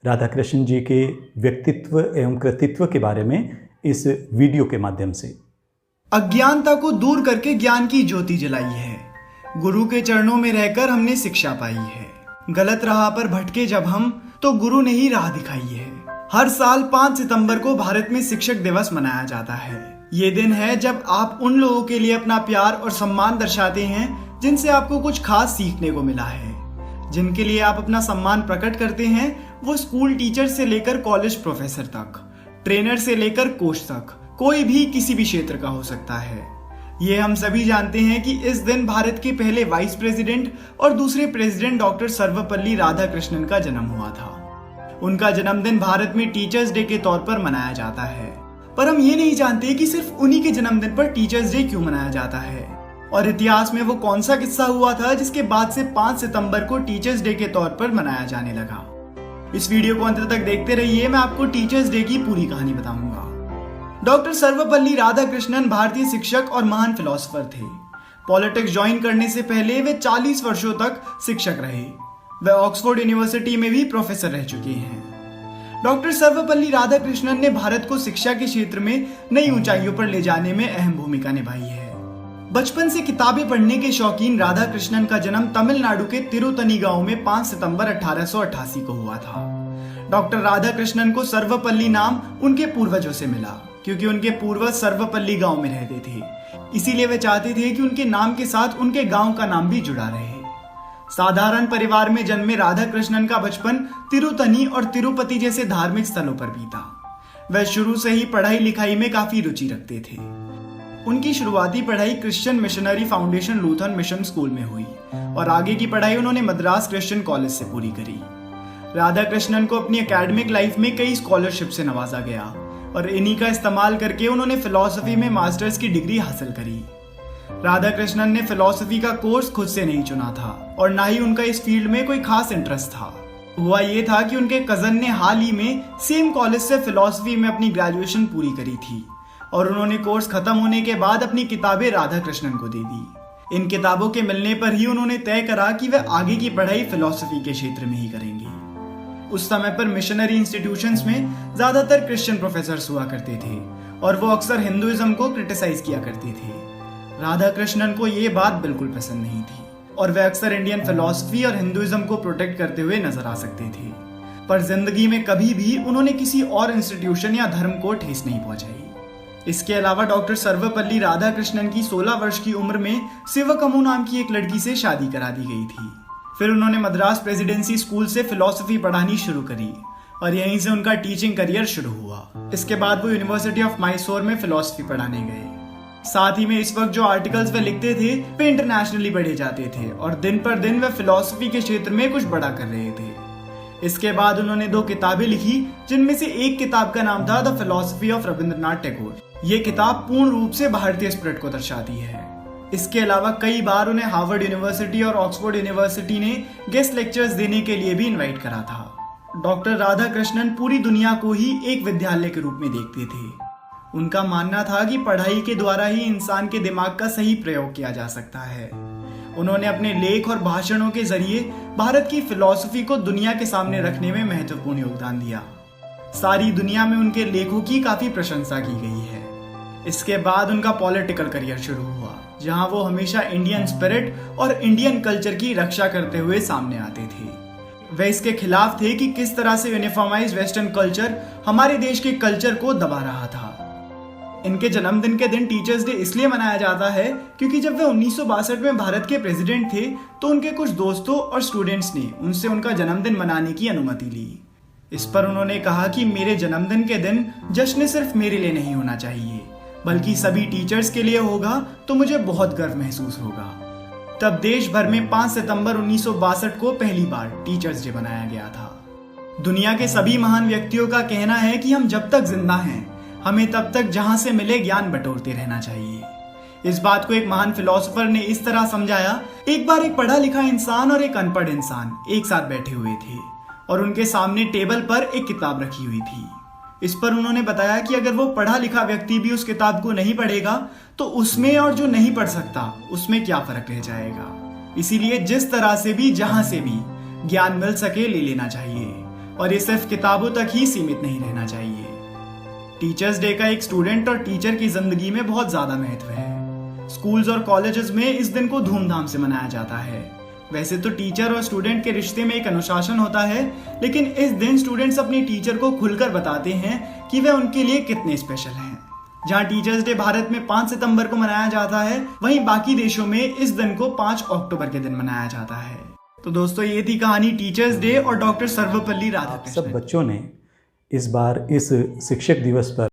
राधा कृष्ण जी के व्यक्तित्व एवं कृतित्व के बारे में इस वीडियो के माध्यम से। अज्ञानता को दूर करके ज्ञान की ज्योति जलाई है। गुरु के चरणों में रहकर हमने शिक्षा पाई है। गलत राह पर भटके जब हम, तो गुरु ने ही राह दिखाई है। हर साल 5 सितंबर को भारत में शिक्षक दिवस मनाया जाता है। ये दिन है जब आप उन लोगों के लिए अपना प्यार और सम्मान दर्शाते हैं जिनसे आपको कुछ खास सीखने को मिला है। जिनके लिए आप अपना सम्मान प्रकट करते हैं, वो स्कूल टीचर से लेकर कॉलेज प्रोफेसर तक, ट्रेनर से लेकर कोच तक, कोई भी किसी भी क्षेत्र का हो सकता है। ये हम सभी जानते हैं कि इस दिन भारत के पहले वाइस प्रेसिडेंट और दूसरे प्रेसिडेंट डॉक्टर सर्वपल्ली राधाकृष्णन का जन्म हुआ था। उनका जन्मदिन भारत में टीचर्स डे के तौर पर मनाया जाता है, पर हम ये नहीं जानते कि सिर्फ उन्हीं के जन्मदिन पर टीचर्स डे क्यों मनाया जाता है और इतिहास में वो कौन सा किस्सा हुआ था जिसके बाद से 5 सितंबर को टीचर्स डे के तौर पर मनाया जाने लगा। इस वीडियो को अंत तक देखते रहिए, मैं आपको टीचर्स डे की पूरी कहानी बताऊंगा। डॉक्टर सर्वपल्ली राधाकृष्णन भारतीय शिक्षक और महान फिलोसोफर थे। पॉलिटिक्स ज्वाइन करने से पहले वे 40 वर्षों तक शिक्षक रहे। वे ऑक्सफोर्ड यूनिवर्सिटी में भी प्रोफेसर रह चुके हैं। डॉक्टर सर्वपल्ली राधाकृष्णन ने भारत को शिक्षा के क्षेत्र में नई ऊंचाइयों पर ले जाने में अहम भूमिका निभाई है। बचपन से किताबें पढ़ने के शौकीन राधाकृष्णन का जन्म तमिलनाडु के तिरुतनी गांव में 5 सितंबर 1888 को हुआ था। डॉक्टर राधाकृष्णन को सर्वपल्ली नाम उनके पूर्वजों से मिला, क्योंकि उनके पूर्वज सर्वपल्ली गांव में रहते थे। इसीलिए वे चाहते थे कि उनके नाम के साथ उनके गांव का नाम भी जुड़ा रहे। साधारण परिवार में जन्मे राधाकृष्णन का बचपन तिरुतनी और तिरुपति जैसे धार्मिक स्थलों पर बीता। वह शुरू से ही पढ़ाई लिखाई में काफी रुचि रखते थे। उनकी शुरुआती पढ़ाई Christian missionary foundation Lutheran mission school में हुई और आगे की पढ़ाई उन्होंने मद्रास क्रिश्चियन कॉलेज से पूरी करी। राधाकृष्णन को अपनी एकेडमिक लाइफ में कई स्कॉलरशिप से नवाजा गया और इन्हीं का इस्तेमाल करके उन्होंने फिलॉसफी में मास्टर्स की डिग्री हासिल करी। राधाकृष्णन ने फिलॉसफी का कोर्स खुद से नहीं चुना था और ना ही उनका इस फील्ड में कोई खास इंटरेस्ट था। हुआ ये था कि उनके कजन ने हाल ही में सेम कॉलेज से फिलॉसफी में अपनी ग्रेजुएशन पूरी करी थी और उन्होंने कोर्स खत्म होने के बाद अपनी किताबें राधाकृष्णन को दे दी। इन किताबों के मिलने पर ही उन्होंने तय करा कि वे आगे की पढ़ाई फिलॉसफी के क्षेत्र में ही करेंगे। उस समय पर मिशनरी इंस्टीट्यूशंस में ज्यादातर क्रिश्चियन प्रोफेसर्स हुआ करते थे और वो अक्सर हिंदुइज्म को क्रिटिसाइज किया करते थे। राधाकृष्णन को ये बात बिल्कुल पसंद नहीं थी और वे अक्सर इंडियन फिलॉसफी और हिंदुइज्म को प्रोटेक्ट करते हुए नजर आ सकते थे, पर जिंदगी में कभी भी उन्होंने किसी और इंस्टीट्यूशन या धर्म को ठेस नहीं पहुंचाई। इसके अलावा डॉक्टर सर्वपल्ली राधाकृष्णन की 16 वर्ष की उम्र में शिवकमु नाम की एक लड़की से शादी करा दी गई थी। फिर उन्होंने मद्रास प्रेसिडेंसी स्कूल से फिलॉसफी पढ़ानी शुरू करी और यहीं से उनका टीचिंग करियर शुरू हुआ। इसके बाद वो यूनिवर्सिटी ऑफ मैसूर में फिलॉसफी पढ़ाने गए। साथ ही में इस वक्त जो आर्टिकल्स वे लिखते थे वे इंटरनेशनली पढ़े जाते थे और दिन पर दिन वे फिलॉसफी के क्षेत्र में कुछ बड़ा कर रहे थे। इसके बाद उन्होंने 2 किताबें लिखी, जिनमें से एक किताब का नाम था the philosophy of Rabindranath Tagore. ये किताब पूर्ण रूप से भारतीय स्पिरिट को दर्शाती है। इसके अलावा कई बार उन्हें हार्वर्ड यूनिवर्सिटी और ऑक्सफोर्ड यूनिवर्सिटी ने गेस्ट लेक्चर्स देने के लिए भी इनवाइट करा था। डॉक्टर राधाकृष्णन पूरी दुनिया को ही एक विद्यालय के रूप में देखते थे। उनका मानना था कि पढ़ाई के द्वारा ही इंसान के दिमाग का सही प्रयोग किया जा सकता है। उन्होंने अपने लेख और भाषणों के जरिए भारत की फिलॉसफी को दुनिया के सामने रखने में महत्वपूर्ण योगदान दिया। सारी दुनिया में उनके लेखों की काफी प्रशंसा की गई है। इसके बाद उनका पॉलिटिकल करियर शुरू हुआ, जहां वो हमेशा इंडियन स्पिरिट और इंडियन कल्चर की रक्षा करते हुए सामने आते थे। वे इसके खिलाफ थे कि किस तरह से यूनिफॉर्माइज वेस्टर्न कल्चर हमारे देश के कल्चर को दबा रहा था। इनके जन्मदिन के दिन टीचर्स डे इसलिए मनाया जाता है क्योंकि जब वे 1962 में भारत के प्रेसिडेंट थे तो उनके कुछ दोस्तों और स्टूडेंट्स ने उनसे उनका जन्मदिन मनाने की अनुमति ली। इस पर उन्होंने कहा कि मेरे जन्मदिन के दिन जश्न सिर्फ मेरे लिए नहीं होना चाहिए, बल्कि सभी टीचर्स के लिए होगा तो मुझे बहुत गर्व महसूस होगा। तब देश भर में 5 सितंबर 1962 को पहली बार टीचर्स डे मनाया गया था। दुनिया के सभी महान व्यक्तियों का कहना है कि हम जब तक जिंदा हैं हमें तब तक जहां से मिले ज्ञान बटोरते रहना चाहिए। इस बात को एक महान फिलोसोफर ने इस तरह समझाया, एक बार एक पढ़ा लिखा इंसान और एक अनपढ़ इंसान एक साथ बैठे हुए थे और उनके सामने टेबल पर एक किताब रखी हुई थी। इस पर उन्होंने बताया कि अगर वो पढ़ा लिखा व्यक्ति भी उस किताब को नहीं पढ़ेगा तो उसमें और जो नहीं पढ़ सकता उसमें क्या फर्क रह जाएगा। इसीलिए जिस तरह से भी जहां से भी ज्ञान मिल सके ले लेना चाहिए। और ये सिर्फ किताबों तक ही सीमित नहीं रहना चाहिए। टीचर्स डे का एक स्टूडेंट और टीचर की जिंदगी में बहुत ज्यादा महत्व है। स्कूल्स और कॉलेजेस में इस दिन को धूमधाम से मनाया जाता है। वैसे तो टीचर और स्टूडेंट के रिश्ते में एक अनुशासन होता है, लेकिन इस दिन स्टूडेंट्स अपनी टीचर को खुलकर बताते हैं कि वे उनके लिए कितने स्पेशल हैं। जहां टीचर्स डे भारत में 5 सितंबर को मनाया जाता है, वहीं बाकी देशों में इस दिन को 5 अक्टूबर के दिन मनाया जाता है। तो दोस्तों, ये थी कहानी टीचर्स डे और डॉक्टर सर्वपल्ली सब राधाकृष्णन। बच्चों ने इस बार इस शिक्षक दिवस पर